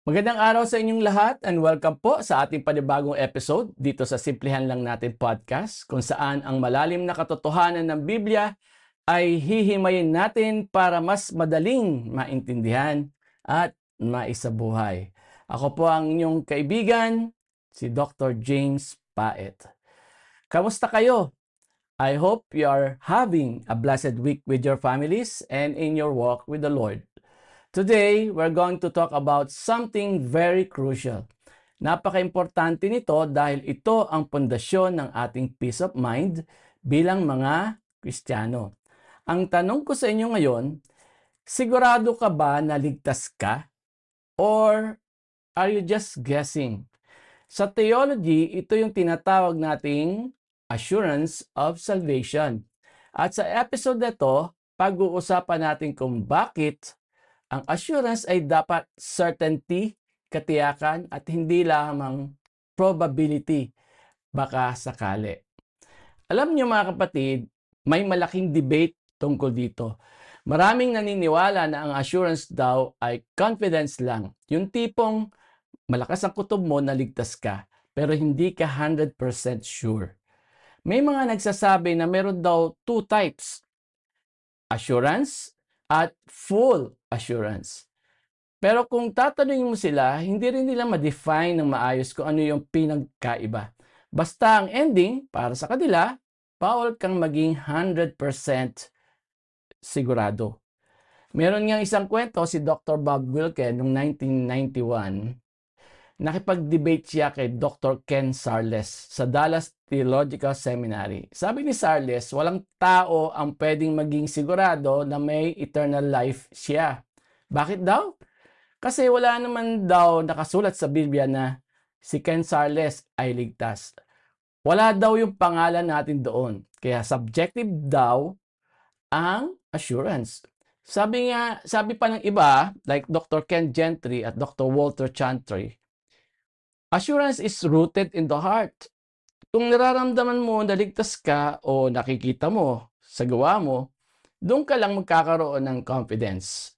Magandang araw sa inyong lahat and welcome po sa ating panibagong episode dito sa Simplihan Lang Natin Podcast kung saan ang malalim na katotohanan ng Biblia ay hihimayin natin para mas madaling maintindihan at maisabuhay. Ako po ang inyong kaibigan, si Dr. James Paet. Kamusta kayo? I hope you are having a blessed week with your families and in your walk with the Lord. Today, we're going to talk about something very crucial. Napaka-importante nito dahil ito ang pundasyon ng ating peace of mind bilang mga Kristiyano. Ang tanong ko sa inyo ngayon, sigurado ka ba na ligtas ka? Or are you just guessing? Sa theology, ito yung tinatawag nating assurance of salvation. At sa episode na ito, pag-uusapan natin kung bakit ang assurance ay dapat certainty, katiyakan, at hindi lamang probability, baka sakali. Alam niyo mga kapatid, may malaking debate tungkol dito. Maraming naniniwala na ang assurance daw ay confidence lang. Yung tipong malakas ang kutob mo na ligtas ka, pero hindi ka 100% sure. May mga nagsasabi na meron daw two types, assurance at full assurance. Pero kung tatanungin mo sila, hindi rin nila ma-define ng maayos kung ano yung pinagkaiba. Basta ang ending, para sa kanila, bawal kang maging 100% sigurado. Meron ngang isang kwento si Dr. Bob Wilken noong 1991. Nakipag-debate siya kay Dr. Ken Sarles sa Dallas Theological Seminary. Sabi ni Sarles, walang tao ang pwedeng maging sigurado na may eternal life siya. Bakit daw? Kasi wala naman daw nakasulat sa Biblia na si Ken Sarles ay ligtas. Wala daw yung pangalan natin doon. Kaya subjective daw ang assurance. Sabi pa ng iba, like Dr. Ken Gentry at Dr. Walter Chantry, assurance is rooted in the heart. Kung nararamdaman mo na ligtas ka o nakikita mo sa gawa mo, doon ka lang magkakaroon ng confidence.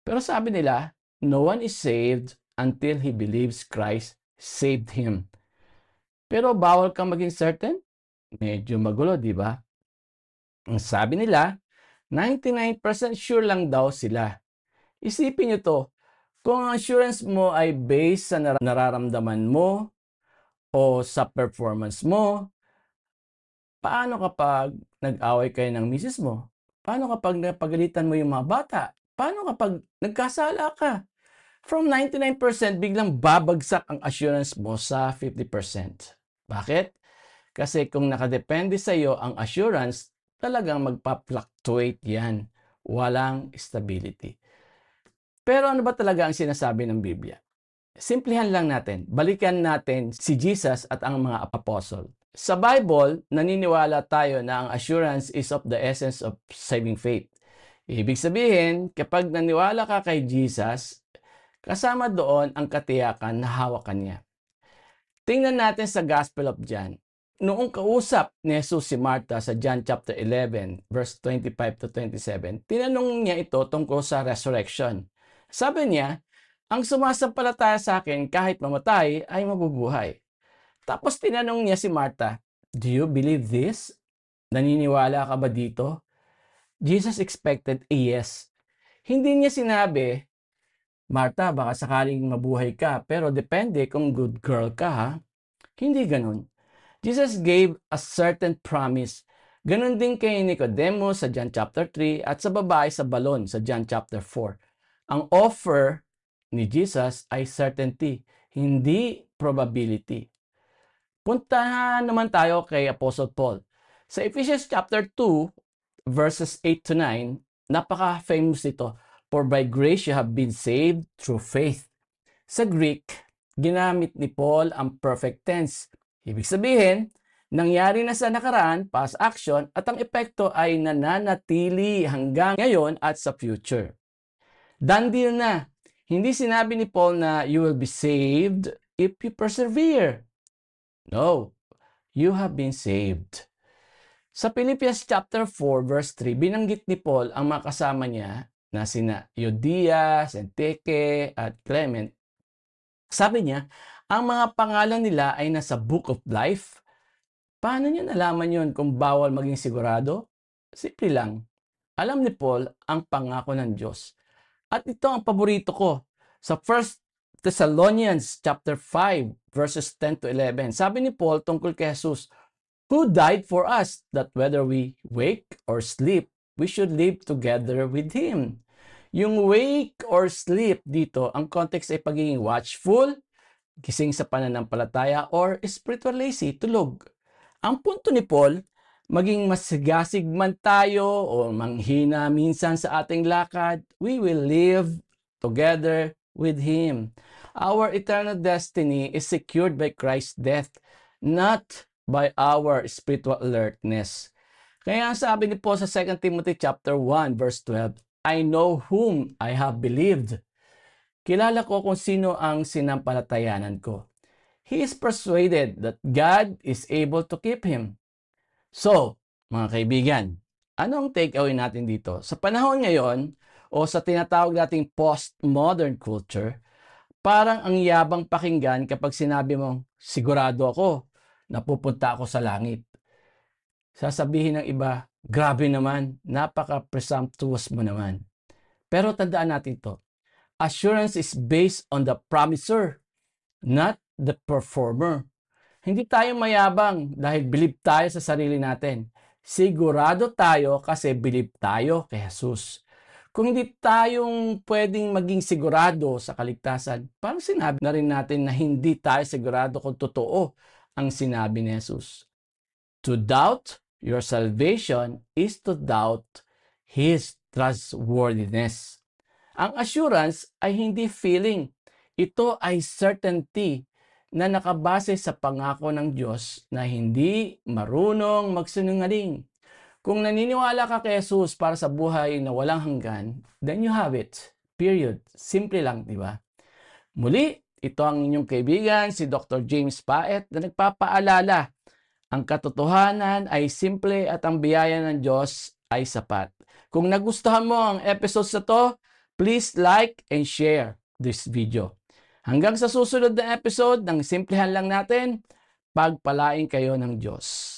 Pero sabi nila, no one is saved until he believes Christ saved him. Pero bawal kang maging certain? Medyo magulo, di ba? Ang sabi nila, 99% sure lang daw sila. Isipin nyo to, kung ang assurance mo ay based sa nararamdaman mo o sa performance mo, paano kapag nag-away kayo ng misis mo? Paano kapag napagalitan mo yung mga bata? Paano kapag nagkasala ka? From 99%, biglang babagsak ang assurance mo sa 50%. Bakit? Kasi kung nakadepende sa iyo ang assurance, talagang magpa-fluctuate yan. Walang stability. Pero ano ba talaga ang sinasabi ng Biblia? Simplihan lang natin. Balikan natin si Jesus at ang mga apostol. Sa Bible, naniniwala tayo na ang assurance is of the essence of saving faith. Ibig sabihin, kapag naniwala ka kay Jesus, kasama doon ang katiyakan na hawakan niya. Tingnan natin sa Gospel of John. Noong kausap ni Jesus si Martha sa John chapter 11, verse 25 to 27, tinanong niya ito tungkol sa resurrection. Sabi niya, ang sumasampalataya sa akin kahit mamatay ay mabubuhay. Tapos tinanong niya si Martha, do you believe this? Naniniwala ka ba dito? Jesus expected a yes. Hindi niya sinabi, Martha, baka sakaling mabuhay ka, pero depende kung good girl ka ha. Hindi ganun. Jesus gave a certain promise. Ganun din kay Nicodemus sa John chapter 3 at sa babae sa balon sa John chapter 4. Ang offer ni Jesus ay certainty, hindi probability. Punta naman tayo kay Apostle Paul. Sa Ephesians chapter 2, verses 8 to 9, napaka-famous ito. For by grace you have been saved through faith. Sa Greek, ginamit ni Paul ang perfect tense. Ibig sabihin, nangyari na sa nakaraan, past action, at ang epekto ay nananatili hanggang ngayon at sa future. Done deal na. Hindi sinabi ni Paul na you will be saved if you persevere. No, you have been saved. Sa Philippians chapter 4 verse 3, binanggit ni Paul ang mga kasama niya na sina Euodia, Syntyche at Clement Sabi niya, ang mga pangalan nila ay nasa Book of Life. Paano niya nalaman yun kung bawal maging sigurado? Simple lang. Alam ni Paul ang pangako ng Diyos. At ito ang paborito ko. Sa 1 Thessalonians chapter 5 verses 10 to 11. Sabi ni Paul tungkol kay Jesus, who died for us, that whether we wake or sleep, we should live together with Him. Yung wake or sleep dito, ang context ay pagiging watchful, gising sa pananampalataya, or spiritual lazy, tulog. Ang punto ni Paul, maging masigasig man tayo o manghina minsan sa ating lakad, we will live together with Him. Our eternal destiny is secured by Christ's death, not by our spiritual alertness. Kaya ang sabi ni Paul sa 2 Timothy chapter 1 verse 12, I know whom I have believed. Kilala ko kung sino ang sinampalatayanan ko. He is persuaded that God is able to keep him. So, mga kaibigan, anong takeaway natin dito? Sa panahon ngayon, o sa tinatawag nating postmodern culture, parang ang yabang pakinggan kapag sinabi mong, sigurado ako, napupunta ako sa langit. Sasabihin ng iba, grabe naman, napaka-presumptuous mo naman. Pero tandaan natin to, assurance is based on the promiser, not the performer. Hindi tayo mayabang dahil believe tayo sa sarili natin. Sigurado tayo kasi believe tayo kay Jesus. Kung hindi tayong pwedeng maging sigurado sa kaligtasan, parang sinabi na rin natin na hindi tayo sigurado kung totoo ang sinabi ni Jesus. To doubt your salvation is to doubt His trustworthiness. Ang assurance ay hindi feeling. Ito ay certainty na nakabase sa pangako ng Diyos na hindi marunong magsinungaling. Kung naniniwala ka kay Jesus para sa buhay na walang hanggan, then you have it. Period. Simple lang, di ba? Muli, ito ang inyong kaibigan, si Dr. James Paet, na nagpapaalala, ang katotohanan ay simple at ang biyaya ng Diyos ay sapat. Kung nagustuhan mo ang episodes na to, please like and share this video. Hanggang sa susunod na episode ng Simplehan Lang Natin, pagpalain kayo ng Diyos.